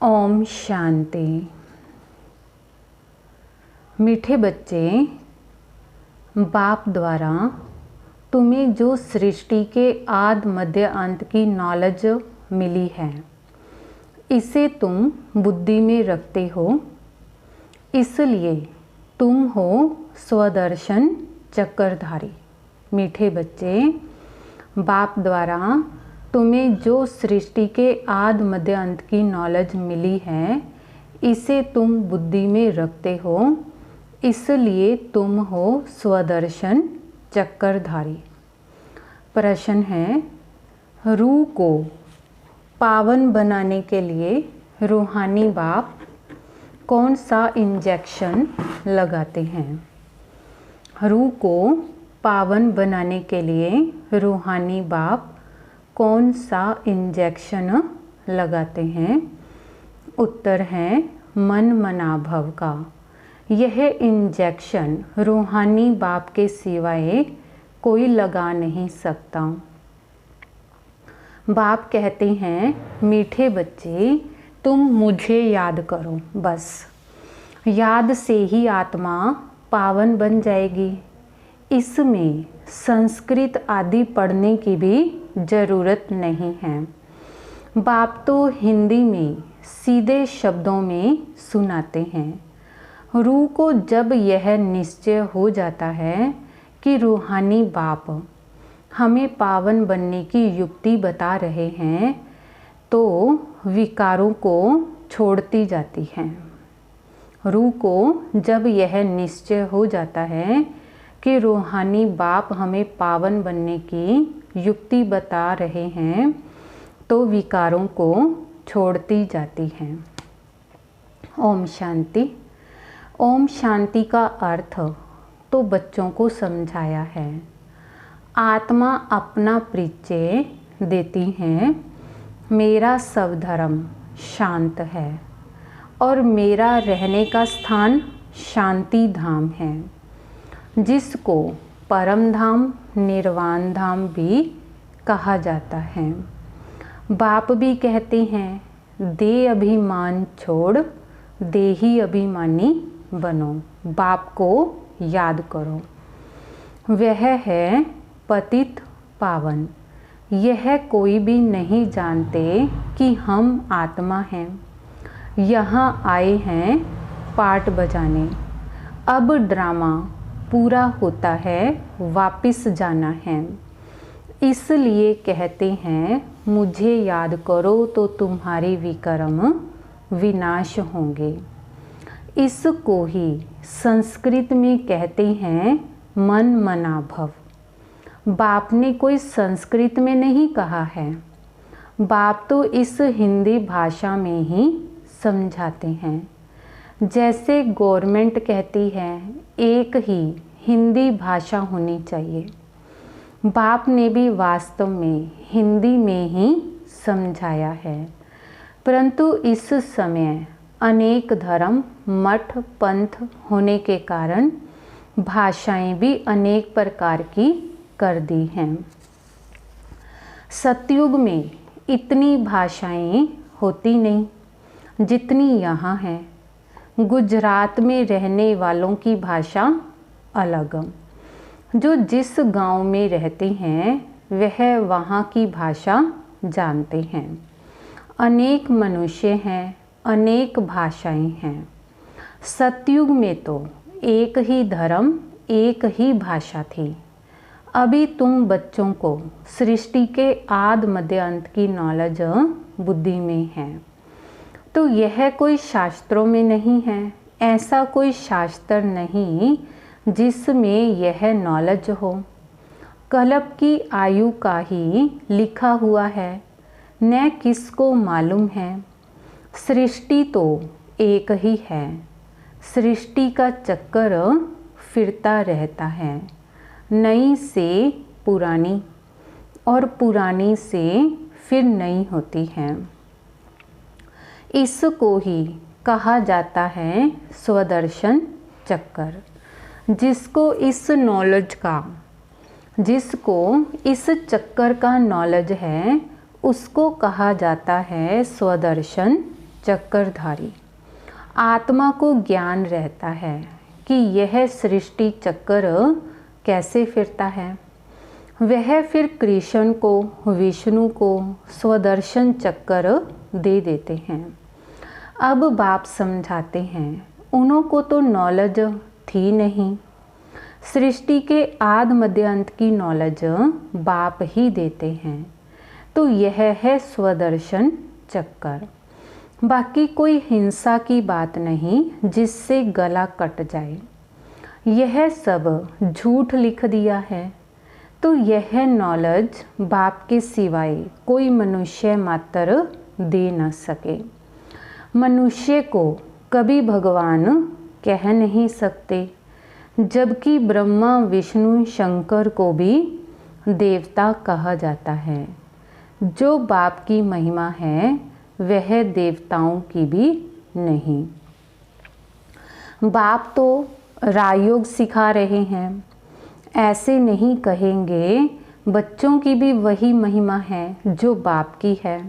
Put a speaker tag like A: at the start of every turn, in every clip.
A: ओम शांति। मीठे बच्चे, बाप द्वारा तुम्हें जो सृष्टि के आदि मध्य अंत की नॉलेज मिली है, इसे तुम बुद्धि में रखते हो, इसलिए तुम हो स्वदर्शन चक्रधारी। मीठे बच्चे, बाप द्वारा तुम्हें जो सृष्टि के आदि मध्य अंत की नॉलेज मिली है, इसे तुम बुद्धि में रखते हो, इसलिए तुम हो स्वदर्शन चक्रधारी। प्रश्न है, रूह को पावन बनाने के लिए रूहानी बाप कौन सा इंजेक्शन लगाते हैं? रूह को पावन बनाने के लिए रूहानी बाप कौन सा इंजेक्शन लगाते हैं? उत्तर है मन मनाभव का। यह इंजेक्शन रूहानी बाप के सिवाय कोई लगा नहीं सकता। बाप कहते हैं, मीठे बच्चे, तुम मुझे याद करो, बस याद से ही आत्मा पावन बन जाएगी। इसमें संस्कृत आदि पढ़ने की भी ज़रूरत नहीं है। बाप तो हिंदी में सीधे शब्दों में सुनाते हैं। रूह को जब यह निश्चय हो जाता है कि रूहानी बाप हमें पावन बनने की युक्ति बता रहे हैं, तो विकारों को छोड़ती जाती हैं। रूह को जब यह निश्चय हो जाता है कि रूहानी बाप हमें पावन बनने की युक्ति बता रहे हैं, तो विकारों को छोड़ती जाती हैं। ओम शांति। ओम शांति का अर्थ तो बच्चों को समझाया है। आत्मा अपना परिचय देती है, मेरा सब धर्म शांत है और मेरा रहने का स्थान शांति धाम है, जिसको परम धाम निर्वाण धाम भी कहा जाता है। बाप भी कहते हैं, दे अभिमान छोड़ देही अभिमानी बनो। बाप को याद करो, वह है पतित पावन। यह कोई भी नहीं जानते कि हम आत्मा हैं, यहाँ आए हैं पाठ बजाने। अब ड्रामा पूरा होता है, वापिस जाना है। इसलिए कहते हैं, मुझे याद करो तो तुम्हारे विकर्म विनाश होंगे। इसको ही संस्कृत में कहते हैं मन मनाभव। बाप ने कोई संस्कृत में नहीं कहा है, बाप तो इस हिंदी भाषा में ही समझाते हैं। जैसे गवर्नमेंट कहती है, एक ही हिंदी भाषा होनी चाहिए। बाप ने भी वास्तव में हिंदी में ही समझाया है, परंतु इस समय अनेक धर्म मठ पंथ होने के कारण भाषाएं भी अनेक प्रकार की कर दी हैं। सतयुग में इतनी भाषाएं होती नहीं जितनी यहाँ है। गुजरात में रहने वालों की भाषा अलग, जो जिस गांव में रहते हैं वह वहाँ की भाषा जानते हैं। अनेक मनुष्य हैं, अनेक भाषाएं हैं। सतयुग में तो एक ही धर्म एक ही भाषा थी। अभी तुम बच्चों को सृष्टि के आदि मध्य अंत की नॉलेज बुद्धि में है, तो यह कोई शास्त्रों में नहीं है। ऐसा कोई शास्त्र नहीं जिसमें यह नॉलेज हो। कल्प की आयु का ही लिखा हुआ है, न किसको मालूम है। सृष्टि तो एक ही है, सृष्टि का चक्कर फिरता रहता है। नई से पुरानी और पुरानी से फिर नई होती है। इसको ही कहा जाता है स्वदर्शन चक्कर। जिसको इस चक्कर का नॉलेज है, उसको कहा जाता है स्वदर्शन चक्रधारी। आत्मा को ज्ञान रहता है कि यह सृष्टि चक्र कैसे फिरता है। वह फिर कृष्ण को, विष्णु को स्वदर्शन चक्र दे देते हैं। अब बाप समझाते हैं, उनको तो नॉलेज थी नहीं। सृष्टि के आद मध्य अंत की नॉलेज बाप ही देते हैं। तो यह है स्वदर्शन चक्कर। बाकी कोई हिंसा की बात नहीं जिससे गला कट जाए। यह सब झूठ लिख दिया है। तो यह नॉलेज बाप के सिवाय कोई मनुष्य मात्र दे न सके। मनुष्य को कभी भगवान कह नहीं सकते, जबकि ब्रह्मा विष्णु शंकर को भी देवता कहा जाता है। जो बाप की महिमा है वह देवताओं की भी नहीं। बाप तो राजयोग सिखा रहे हैं, ऐसे नहीं कहेंगे। बच्चों की भी वही महिमा है जो बाप की है।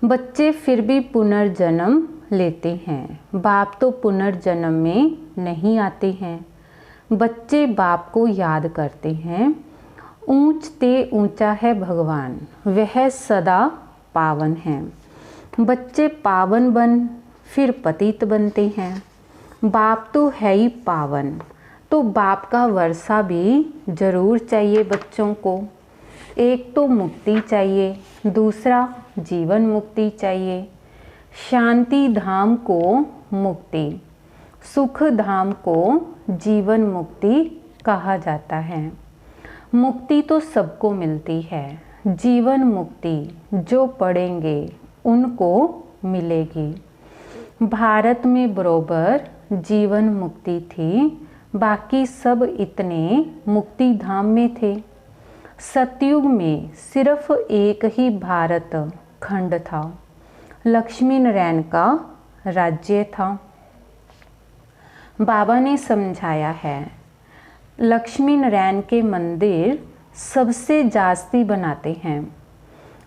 A: बच्चे फिर भी पुनर्जन्म लेते हैं, बाप तो पुनर्जन्म में नहीं आते हैं। बच्चे बाप को याद करते हैं। ऊंच ते ऊंचा है भगवान, वह सदा पावन है। बच्चे पावन बन फिर पतित बनते हैं। बाप तो है ही पावन, तो बाप का वर्षा भी जरूर चाहिए बच्चों को। एक तो मुक्ति चाहिए, दूसरा जीवन मुक्ति चाहिए। शांति धाम को मुक्ति, सुख धाम को जीवन मुक्ति कहा जाता है। मुक्ति तो सबको मिलती है, जीवन मुक्ति जो पढ़ेंगे उनको मिलेगी। भारत में बरोबर जीवन मुक्ति थी, बाकी सब इतने मुक्ति धाम में थे। सतयुग में सिर्फ एक ही भारत खंड था, लक्ष्मी नारायण का राज्य था। बाबा ने समझाया है, लक्ष्मी नारायण के मंदिर सबसे जास्ती बनाते हैं।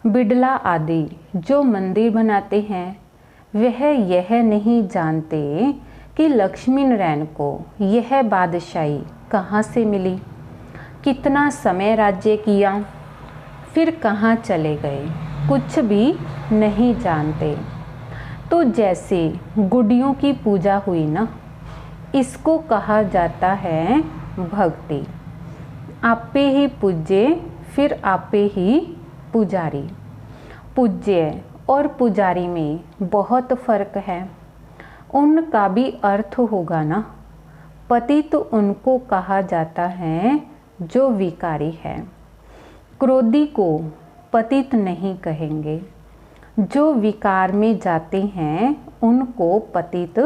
A: बिड़ला आदि जो मंदिर बनाते हैं वह यह नहीं जानते कि लक्ष्मी नारायण को यह बादशाही कहाँ से मिली, कितना समय राज्य किया, फिर कहाँ चले गए, कुछ भी नहीं जानते। तो जैसे गुडियों की पूजा हुई ना, इसको कहा जाता है भक्ति। आपे ही पूज्य फिर आपे ही पुजारी। पूज्य और पुजारी में बहुत फर्क है। उनका भी अर्थ होगा ना। पतित तो उनको कहा जाता है जो विकारी है। क्रोधी को पतित नहीं कहेंगे। जो विकार में जाते हैं उनको पतित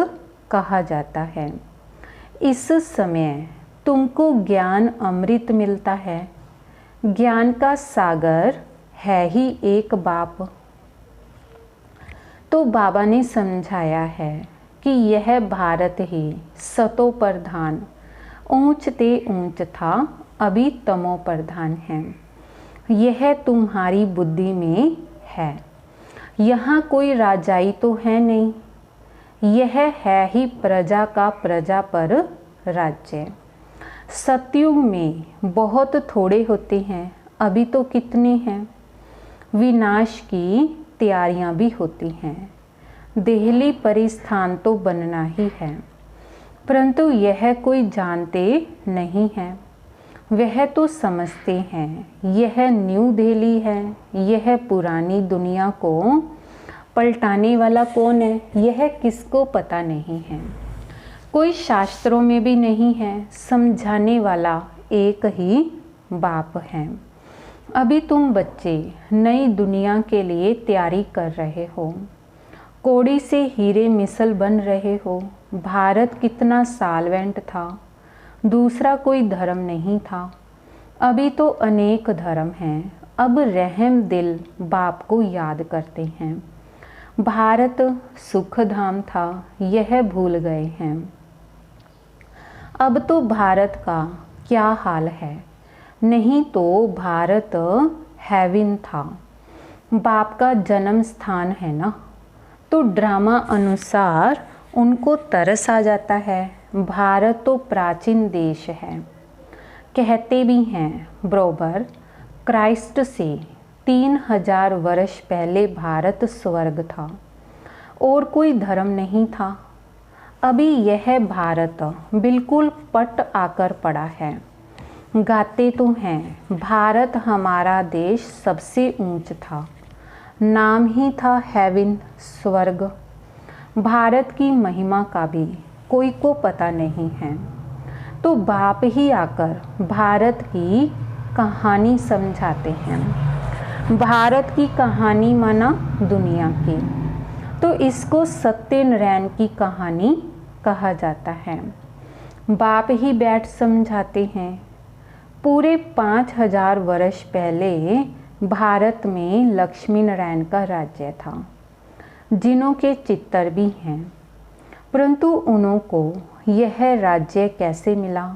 A: कहा जाता है। इस समय तुमको ज्ञान अमृत मिलता है। ज्ञान का सागर है ही एक बाप। तो बाबा ने समझाया है कि यह भारत ही सतो प्रधान, ऊंच ते ऊंच था, अभी तमो प्रधान है। यह तुम्हारी बुद्धि में है। यहाँ कोई राजाई तो है नहीं, यह है ही प्रजा का प्रजा पर राज्य। सतयुग में बहुत थोड़े होते हैं, अभी तो कितने हैं। विनाश की तैयारियां भी होती हैं। देहली परिस्थान तो बनना ही है, परंतु यह कोई जानते नहीं है। वह तो समझते हैं यह न्यू दिल्ली है, यह पुरानी दुनिया को पलटाने वाला कौन है यह किसको पता नहीं है। कोई शास्त्रों में भी नहीं है, समझाने वाला एक ही बाप है। अभी तुम बच्चे नई दुनिया के लिए तैयारी कर रहे हो, कौड़ी से हीरे मिसल बन रहे हो। भारत कितना साल्वेंट था, दूसरा कोई धर्म नहीं था। अभी तो अनेक धर्म हैं। अब रहम दिल बाप को याद करते हैं। भारत सुख धाम था, यह भूल गए हैं। अब तो भारत का क्या हाल है, नहीं तो भारत हेवन था। बाप का जन्म स्थान है ना, तो ड्रामा अनुसार उनको तरस आ जाता है। भारत तो प्राचीन देश है, कहते भी हैं बरोबर क्राइस्ट से 3000 वर्ष पहले भारत स्वर्ग था और कोई धर्म नहीं था। अभी यह भारत बिल्कुल पट आकर पड़ा है। गाते तो हैं भारत हमारा देश सबसे ऊंच था, नाम ही था हेवन स्वर्ग। भारत की महिमा का भी कोई को पता नहीं है। तो बाप ही आकर भारत की कहानी समझाते हैं। भारत की कहानी माना दुनिया की, तो इसको सत्यनारायण की कहानी कहा जाता है। बाप ही बैठ समझाते हैं। पूरे 5000 वर्ष पहले भारत में लक्ष्मी नारायण का राज्य था, जिनों के चित्तर भी हैं, परंतु उन्हों को यह राज्य कैसे मिला?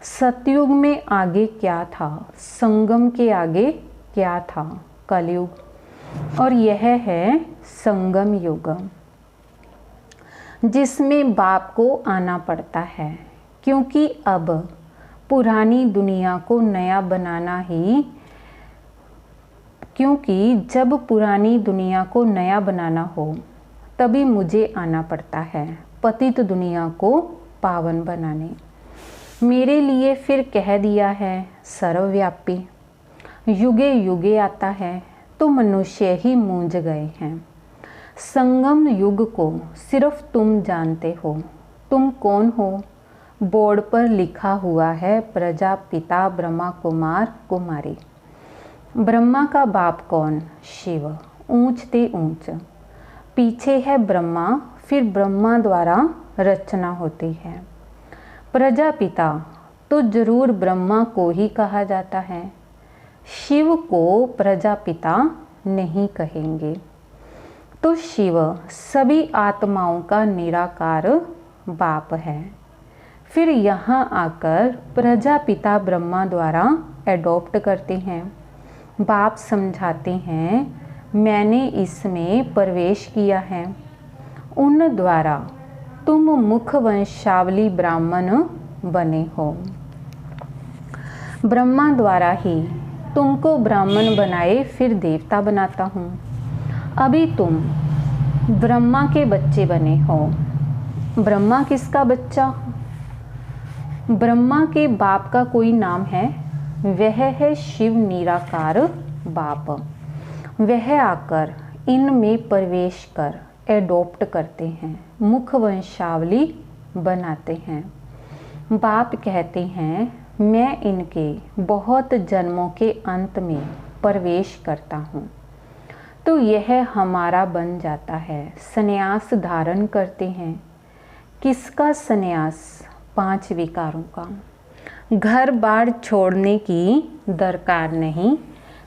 A: सतयुग में आगे क्या था, संगम के आगे क्या था? कलयुग, और यह है संगम युग, जिसमें बाप को आना पड़ता है, क्योंकि अब पुरानी दुनिया को नया बनाना ही, क्योंकि जब पुरानी दुनिया को नया बनाना हो तभी मुझे आना पड़ता है पतित दुनिया को पावन बनाने। मेरे लिए फिर कह दिया है सर्वव्यापी, युगे युगे आता है, तो मनुष्य ही मूंझ गए हैं। संगम युग को सिर्फ तुम जानते हो। तुम कौन हो? बोर्ड पर लिखा हुआ है प्रजापिता ब्रह्मा कुमार कुमारी। ब्रह्मा का बाप कौन? शिव, ऊंच ते ऊंच। पीछे है ब्रह्मा, फिर ब्रह्मा द्वारा रचना होती है। प्रजापिता तो जरूर ब्रह्मा को ही कहा जाता है, शिव को प्रजापिता नहीं कहेंगे। तो शिव सभी आत्माओं का निराकार बाप है। फिर यहाँ आकर प्रजापिता ब्रह्मा द्वारा एडॉप्ट करते हैं। बाप समझाते हैं मैंने इसमें प्रवेश किया है, उन द्वारा तुम मुख वंशावली ब्राह्मण बने हो। ब्रह्मा द्वारा ही तुमको ब्राह्मण बनाए, फिर देवता बनाता हूँ। अभी तुम ब्रह्मा के बच्चे बने हो। ब्रह्मा किसका बच्चा? ब्रह्मा के बाप का कोई नाम है, वह है शिव निराकार बाप। वह आकर इनमें प्रवेश कर एडॉप्ट करते हैं, मुख वंशावली बनाते हैं। बाप कहते हैं मैं इनके बहुत जन्मों के अंत में प्रवेश करता हूँ, तो यह हमारा बन जाता है। संन्यास धारण करते हैं। किसका संन्यास? 5 विकारों का। घर बार छोड़ने की दरकार नहीं,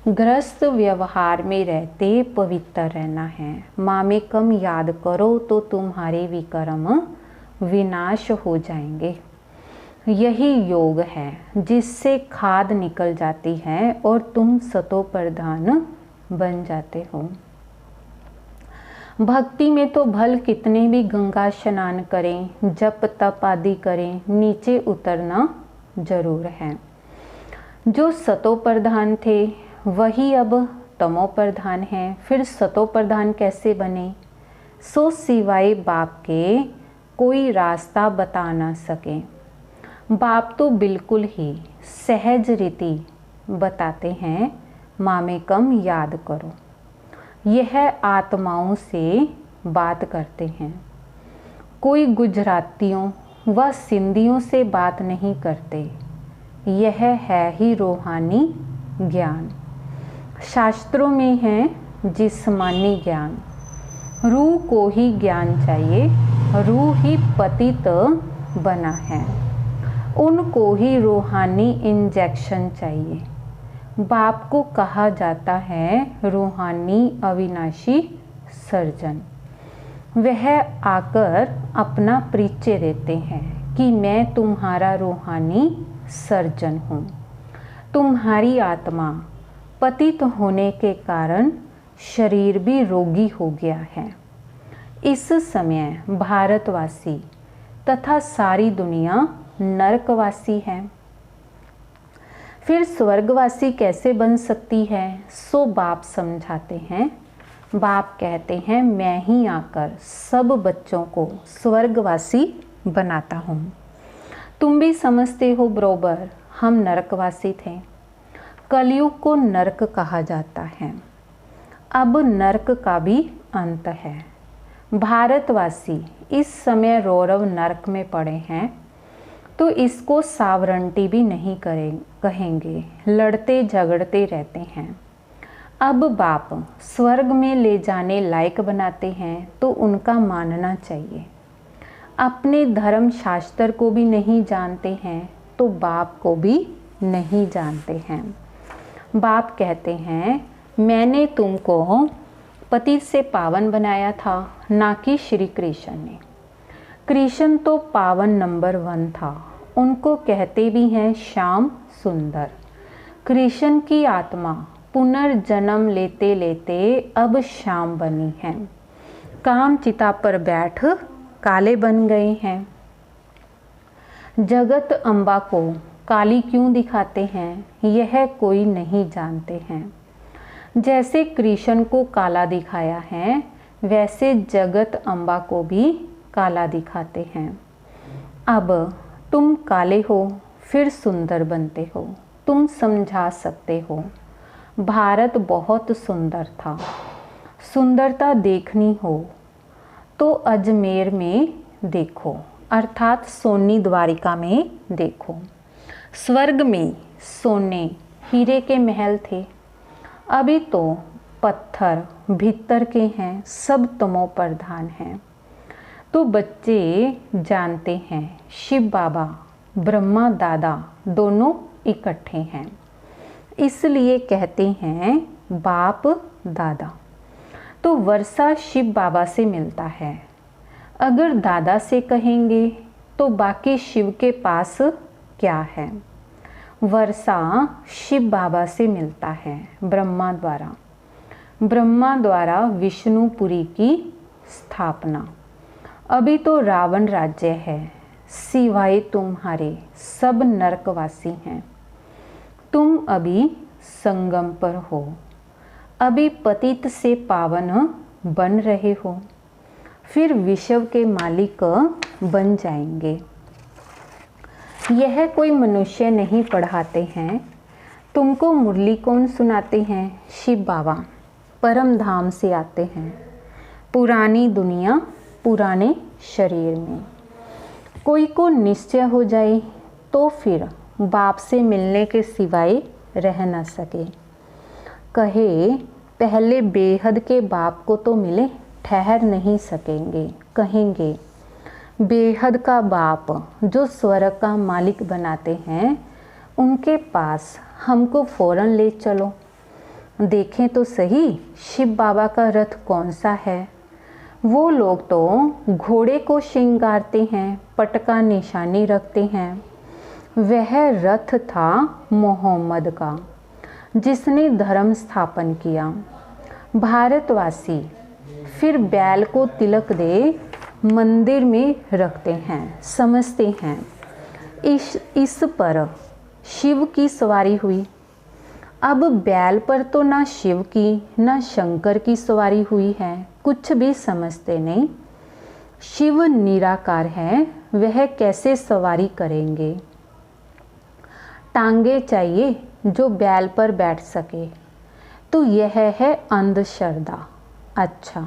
A: गृहस्थ व्यवहार में रहते पवित्र रहना है। मामेकम याद करो तो तुम्हारे विकर्म विनाश हो जाएंगे। यही योग है जिससे खाद निकल जाती है और तुम सतो प्रधान बन जाते हो। भक्ति में तो भल कितने भी गंगा स्नान करें, जप तप आदि करें, नीचे उतरना जरूर है। जो सतो प्रधान थे वही अब तमो प्रधान है। फिर सतो प्रधान कैसे बने? सो सिवाय बाप के कोई रास्ता बता ना सके। बाप तो बिल्कुल ही सहज रीति बताते हैं, मामेकम याद करो। यह आत्माओं से बात करते हैं। कोई गुजरातियों व सिंधियों से बात नहीं करते। यह है ही रूहानी ज्ञान। शास्त्रों में है जिस्मानी ज्ञान। रूह को ही ज्ञान चाहिए, रूह ही पतित बना है, उनको ही रूहानी इंजेक्शन चाहिए। बाप को कहा जाता है रूहानी अविनाशी सर्जन। वह आकर अपना परिचय देते हैं कि मैं तुम्हारा रूहानी सर्जन हूँ। तुम्हारी आत्मा पतित होने के कारण शरीर भी रोगी हो गया है। इस समय भारतवासी तथा सारी दुनिया नरकवासी है। फिर स्वर्गवासी कैसे बन सकती है, सो बाप समझाते हैं। बाप कहते हैं मैं ही आकर सब बच्चों को स्वर्गवासी बनाता हूँ। तुम भी समझते हो बरोबर हम नरकवासी थे। कलयुग को नरक कहा जाता है। अब नरक का भी अंत है। भारतवासी इस समय रौरव नरक में पड़े हैं, तो इसको सावरंटी भी नहीं कहेंगे, लड़ते झगड़ते रहते हैं। अब बाप स्वर्ग में ले जाने लायक बनाते हैं तो उनका मानना चाहिए। अपने धर्म शास्त्र को भी नहीं जानते हैं तो बाप को भी नहीं जानते हैं। बाप कहते हैं मैंने तुमको पतित से पावन बनाया था, ना कि श्री कृष्ण ने। कृष्ण तो पावन नंबर 1 था, उनको कहते भी हैं श्याम सुंदर। कृष्ण की आत्मा पुनर्जन्म लेते लेते अब श्याम बनी है। काम चिता पर बैठ काले बन गए हैं। जगत अम्बा को काली क्यों दिखाते हैं, यह कोई नहीं जानते हैं। जैसे कृष्ण को काला दिखाया है, वैसे जगत अम्बा को भी काला दिखाते हैं। अब तुम काले हो फिर सुंदर बनते हो, तुम समझा सकते हो। भारत बहुत सुंदर था। सुंदरता देखनी हो तो अजमेर में देखो, अर्थात सोनी द्वारिका में देखो। स्वर्ग में सोने हीरे के महल थे, अभी तो पत्थर भीतर के हैं, सब तमो प्रधान हैं। तो बच्चे जानते हैं शिव बाबा ब्रह्मा दादा दोनों इकट्ठे हैं, इसलिए कहते हैं बाप दादा। तो वर्षा शिव बाबा से मिलता है। अगर दादा से कहेंगे तो बाकी शिव के पास क्या है। वर्षा शिव बाबा से मिलता है ब्रह्मा द्वारा। ब्रह्मा द्वारा विष्णुपुरी की स्थापना। अभी तो रावण राज्य है, सिवाय तुम्हारे सब नरकवासी हैं। तुम अभी संगम पर हो, अभी पतित से पावन बन रहे हो, फिर विश्व के मालिक बन जाएंगे। यह कोई मनुष्य नहीं पढ़ाते हैं। तुमको मुरली कौन सुनाते हैं, शिव बाबा परम धाम से आते हैं। पुरानी दुनिया पुराने शरीर में। कोई को निश्चय हो जाए तो फिर बाप से मिलने के सिवाय रह न सके। कहे पहले बेहद के बाप को तो मिले, ठहर नहीं सकेंगे। कहेंगे बेहद का बाप जो स्वर्ग का मालिक बनाते हैं, उनके पास हमको फौरन ले चलो। देखें तो सही शिव बाबा का रथ कौन सा है। वो लोग तो घोड़े को श्रृंगारते हैं, पटका निशानी रखते हैं। वह रथ था मोहम्मद का, जिसने धर्म स्थापन किया। भारतवासी फिर बैल को तिलक दे मंदिर में रखते हैं, समझते हैं इस पर शिव की सवारी हुई। अब बैल पर तो ना शिव की ना शंकर की सवारी हुई है, कुछ भी समझते नहीं। शिव निराकार है, वह कैसे सवारी करेंगे। टांगे चाहिए जो बैल पर बैठ सके, तो यह है अंधश्रद्धा। अच्छा,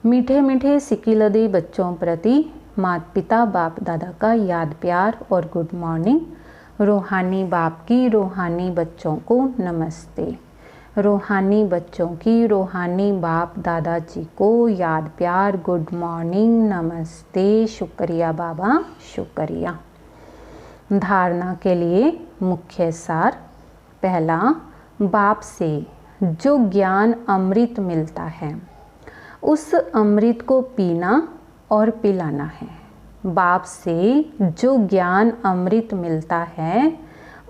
A: मीठे मीठे सिकिलदी बच्चों प्रति माता पिता बाप दादा का याद प्यार और गुड मॉर्निंग। रूहानी बाप की रूहानी बच्चों को नमस्ते। रूहानी बच्चों की रूहानी बाप दादाजी को याद प्यार गुड मॉर्निंग नमस्ते। शुक्रिया बाबा, शुक्रिया। धारणा के लिए मुख्य सार। पहला, बाप से जो ज्ञान अमृत मिलता है, उस अमृत को पीना और पिलाना है। बाप से जो ज्ञान अमृत मिलता है,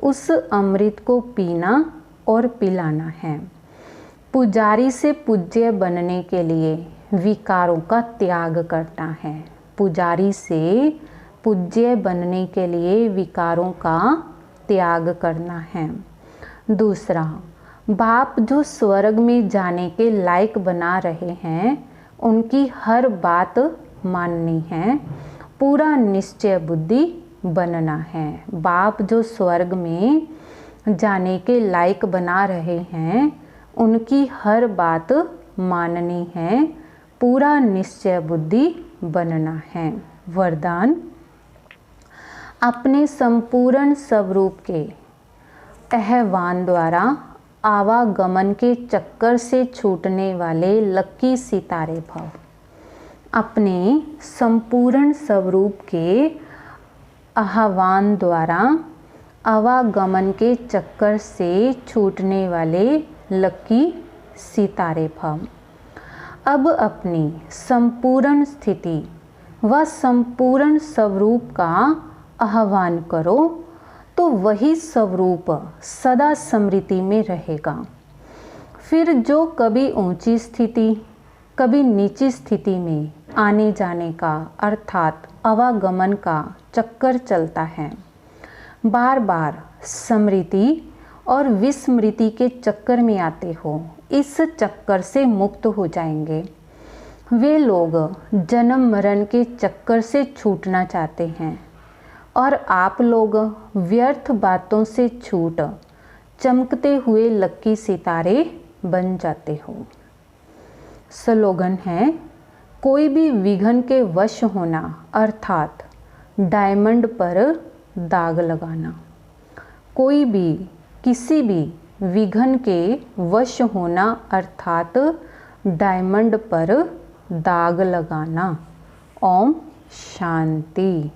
A: उस अमृत को पीना और पिलाना है। पुजारी से पूज्य बनने के लिए विकारों का त्याग करना है। पुजारी से पूज्य बनने के लिए विकारों का त्याग करना है। दूसरा, बाप जो स्वर्ग में जाने के लायक बना रहे हैं उनकी हर बात माननी है, पूरा निश्चय बुद्धि बनना है। बाप जो स्वर्ग में जाने के लायक बना रहे हैं उनकी हर बात माननी है, पूरा निश्चय बुद्धि बनना है। वरदान, अपने संपूर्ण स्वरूप के आह्वान द्वारा आवागमन के चक्कर से छूटने वाले लक्की सितारे भव। अपने संपूर्ण स्वरूप के आह्वान द्वारा आवागमन के चक्कर से छूटने वाले लक्की सितारे भव। अब अपनी संपूर्ण स्थिति व संपूर्ण स्वरूप का आह्वान करो तो वही स्वरूप सदा स्मृति में रहेगा। फिर जो कभी ऊंची स्थिति कभी नीची स्थिति में आने जाने का अर्थात आवागमन का चक्कर चलता है, बार बार स्मृति और विस्मृति के चक्कर में आते हो, इस चक्कर से मुक्त हो जाएंगे। वे लोग जन्म मरण के चक्कर से छूटना चाहते हैं और आप लोग व्यर्थ बातों से छूट चमकते हुए लक्की सितारे बन जाते हो। स्लोगन है, कोई भी विघ्न के वश होना अर्थात डायमंड पर दाग लगाना। कोई भी किसी भी विघ्न के वश होना अर्थात डायमंड पर दाग लगाना। ओम शांति।